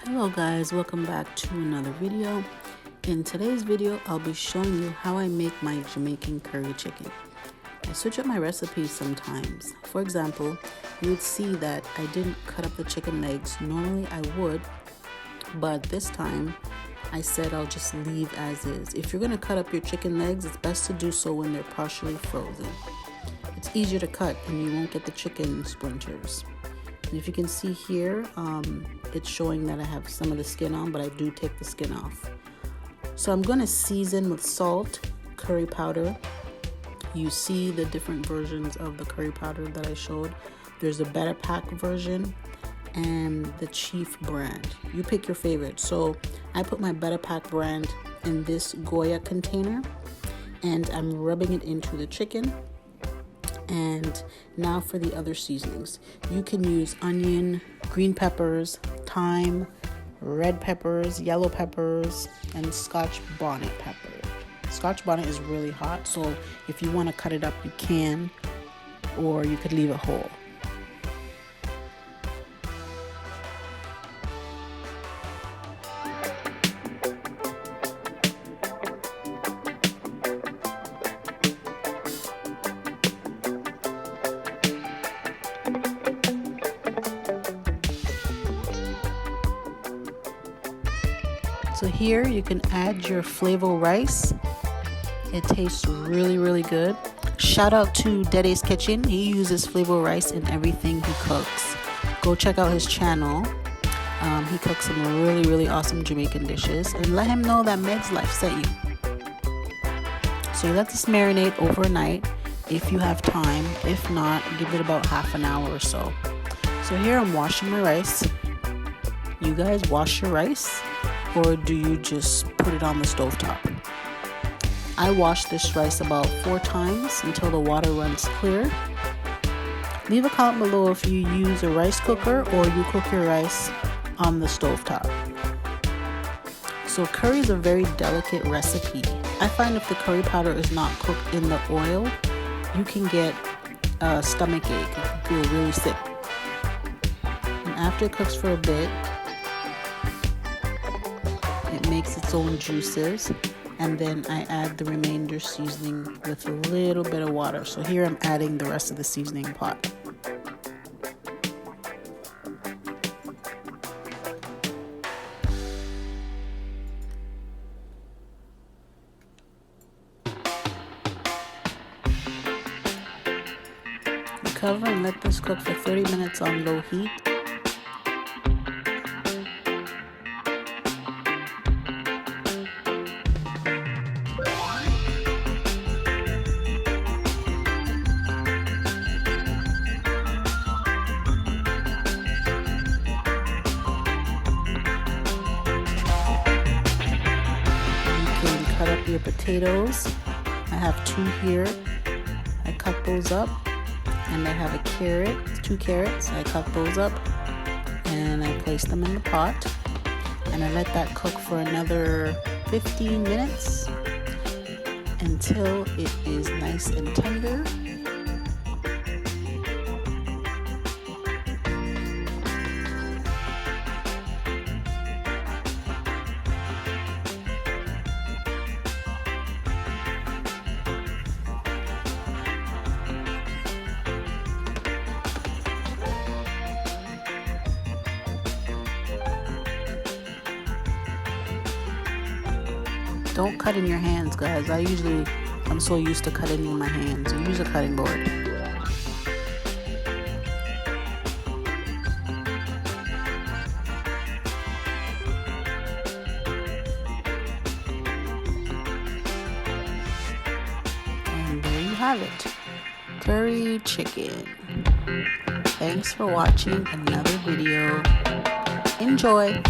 Hello guys, welcome back to another video. In today's video, I'll be showing you how I make my Jamaican curry chicken. I switch up my recipes sometimes. For example, you would see that I didn't cut up the chicken legs. Normally I would, but this time I said I'll just leave as is. If you're going to cut up your chicken legs, it's best to do so when they're partially frozen. It's easier to cut and you won't get the chicken splinters. And if you can see here, it's showing that I have some of the skin on, but I do take the skin off. So I'm going to season with salt, curry powder. You see the different versions of the curry powder that I showed. There's a Betapac version and the Chief brand. You pick your favorite. So I put my Betapac brand in this Goya container and I'm rubbing it into the chicken. And now for the other seasonings. You can use onion, green peppers, thyme, red peppers, yellow peppers, and Scotch bonnet pepper. Scotch bonnet is really hot, so if you want to cut it up, you can, or you could leave it whole. So here you can add your Flavo rice. It tastes really good. Shout out to Dede's Kitchen. He uses Flavo rice in everything he cooks. Go check out his channel. He cooks some really awesome Jamaican dishes, and let him know that MegzLife sent you. So you let this marinate overnight if you have time. If not, give it about half an hour or so. So here I'm washing my rice. You guys wash your rice, or do you just put it on the stovetop? I wash this rice about 4 times until the water runs clear. Leave a comment below if you use a rice cooker or you cook your rice on the stovetop. So curry is a very delicate recipe. I find if the curry powder is not cooked in the oil, you can get a stomachache. You can feel really sick. And after it cooks for a bit, it makes its own juices, and then I add the remainder seasoning with a little bit of water. So here I'm adding the rest of the seasoning pot. Cover and let this cook for 30 minutes on low heat. Cut up your potatoes. I have 2 here. I cut those up, and I have a carrot, 2 carrots. I cut those up and I place them in the pot, and I let that cook for another 15 minutes until it is nice and tender. Don't cut in your hands, guys. I'm so used to cutting in my hands. Use a cutting board. And there you have it. Curry chicken. Thanks for watching another video. Enjoy.